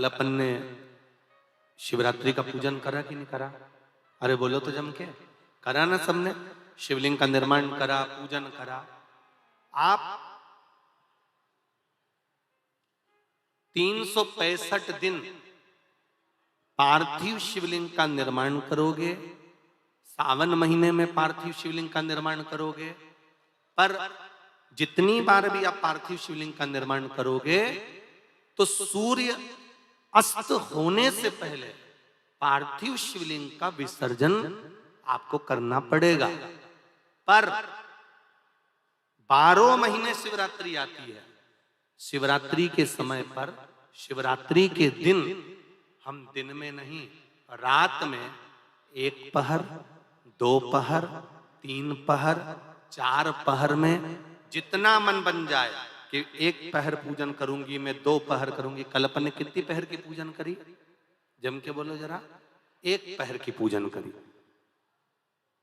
कल अपन ने शिवरात्रि का पूजन करा कि नहीं करा? अरे बोलो तो जम के, करा ना सबने? शिवलिंग का निर्माण करा, पूजन करा। आप 365 दिन पार्थिव शिवलिंग का निर्माण करोगे, सावन महीने में पार्थिव शिवलिंग का निर्माण करोगे, पर जितनी बार भी आप पार्थिव शिवलिंग का निर्माण करोगे तो सूर्य अस्त होने से पहले पार्थिव शिवलिंग का विसर्जन आपको करना पड़ेगा। पर 12 महीने शिवरात्रि आती है। शिवरात्रि के समय पर, शिवरात्रि के दिन हम दिन में नहीं, रात में 1 पहर, 2 पहर, 3 पहर, 4 पहर में जितना मन बन जाए कि 1 पहर पूजन करूंगी मैं, 2 पहर करूंगी। कल अपन ने कितनी पहर की पूजन करी? जम के बोलो जरा। 1 पहर की पूजन करी।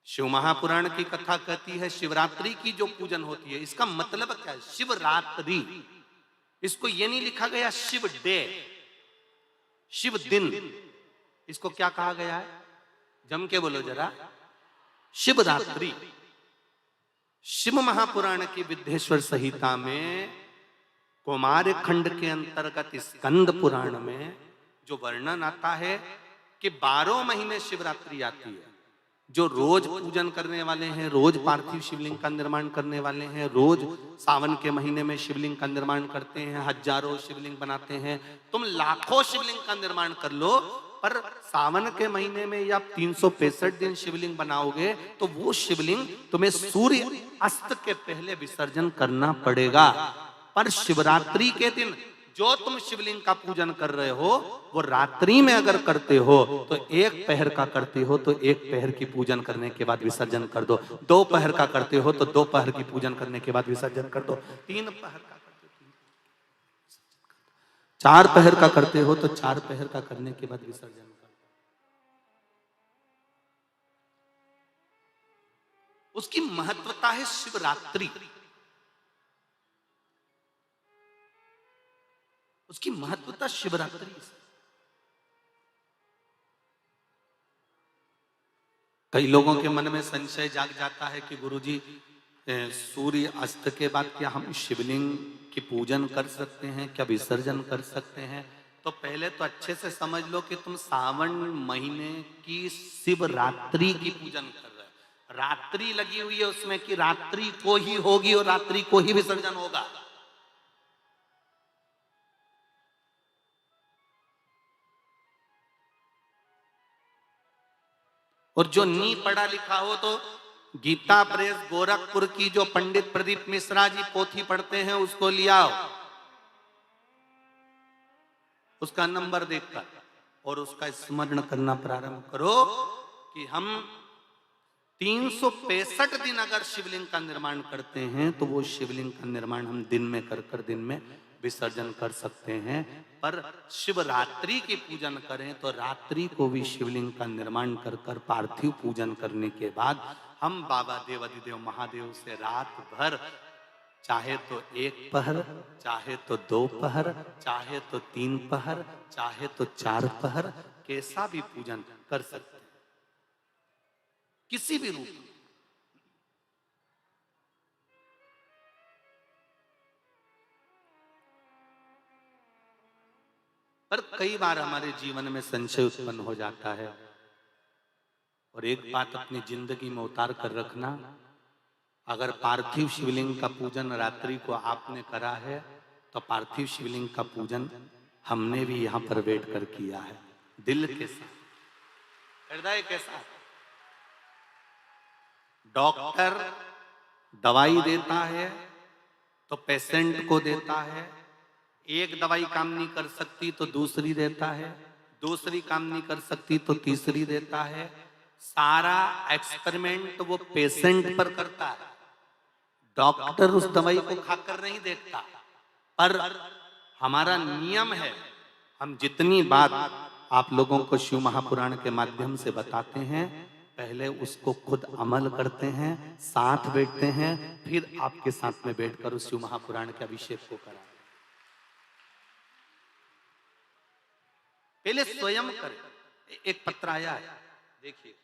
शिव महापुराण की कथा कहती है शिवरात्रि की जो पूजन होती है, इसका मतलब क्या है? शिवरात्रि, इसको ये नहीं लिखा गया शिव डे, शिव दिन। इसको क्या कहा गया है? जम के बोलो जरा। शिवरात्रि। शिव महापुराण की विद्येश्वर संहिता में कुमार खंड के अंतर्गत स्कंद पुराण में जो वर्णन आता है कि 12 महीने शिवरात्रि आती है। जो रोज पूजन करने वाले हैं, रोज पार्थिव शिवलिंग का निर्माण करने वाले हैं, रोज सावन के महीने में शिवलिंग का निर्माण करते हैं, हजारों शिवलिंग बनाते हैं। तुम लाखों शिवलिंग का निर्माण कर लो, पर सावन के महीने में या 365 दिन शिवलिंग बनाओगे तो वो शिवलिंग तुम्हें सूर्य अस्त के पहले विसर्जन करना पड़ेगा। पर शिवरात्रि के दिन जो तुम शिवलिंग का पूजन कर रहे हो, वो रात्रि में अगर करते हो तो 1 पहर का करते हो तो 1 पहर की पूजन करने के बाद विसर्जन कर दो। 2 पहर का करते हो तो 2 पहर की पूजन करने के बाद विसर्जन कर दो। 3 पहर का करते हो, 4 पहर का करते हो तो 4 पहर का करने के बाद विसर्जन कर दो। उसकी महत्वता है शिवरात्रि। उसकी महत्वता शिवरात्रि। कई लोगों के मन में संशय जाग जाता है कि गुरुजी, सूर्य अस्त के बाद क्या हम शिवलिंग की पूजन कर सकते हैं, क्या विसर्जन कर सकते हैं? तो पहले तो अच्छे से समझ लो कि तुम सावन महीने की शिवरात्रि की पूजन कर रहे हो। रात्रि लगी हुई है उसमें कि रात्रि को ही होगी और रात्रि को ही विसर्जन होगा। और जो नी पढ़ा लिखा हो तो गीता प्रेस गोरखपुर की जो पंडित प्रदीप मिश्रा जी पोथी पढ़ते हैं उसको लिया, उसका नंबर देखकर, और उसका स्मरण करना प्रारंभ करो कि हम 365 दिन अगर शिवलिंग का निर्माण करते हैं तो वो शिवलिंग का निर्माण हम दिन में कर दिन में विसर्जन कर सकते हैं। पर शिवरात्रि की पूजन करें तो रात्रि को भी शिवलिंग का निर्माण कर पार्थिव पूजन करने के बाद हम बाबा देव अधिदेव महादेव से रात भर, चाहे तो 1 पहर, चाहे तो 2 पहर, चाहे तो 3 पहर, चाहे तो 4 पहर, कैसा भी पूजन कर सकते हैं, किसी भी रूप में। पर कई बार हमारे जीवन में संशय उत्पन्न हो जाता है, और एक बात अपनी जिंदगी में उतार कर रखना, अगर पार्थिव शिवलिंग का पूजन रात्रि को आपने करा है तो पार्थिव शिवलिंग का पूजन हमने भी यहां पर बैठ कर किया है, दिल के साथ, हृदय के साथ। डॉक्टर दवाई देता है तो पेशेंट को देता है, एक दवाई काम नहीं कर सकती तो दूसरी देता है, दूसरी काम नहीं कर सकती तो तीसरी देता है। सारा एक्सपेरिमेंट वो पेशेंट पर करता है, डॉक्टर उस दवाई को खाकर नहीं देखता। पर हमारा नियम है, हम जितनी बात आप लोगों को शिव महापुराण के माध्यम से बताते हैं, पहले उसको खुद अमल करते हैं, साथ बैठते हैं, फिर आपके साथ में बैठकर उस शिव महापुराण के अभिषेक को कराते हैं। पहले स्वयं करें। एक पत्र आया है, देखिए।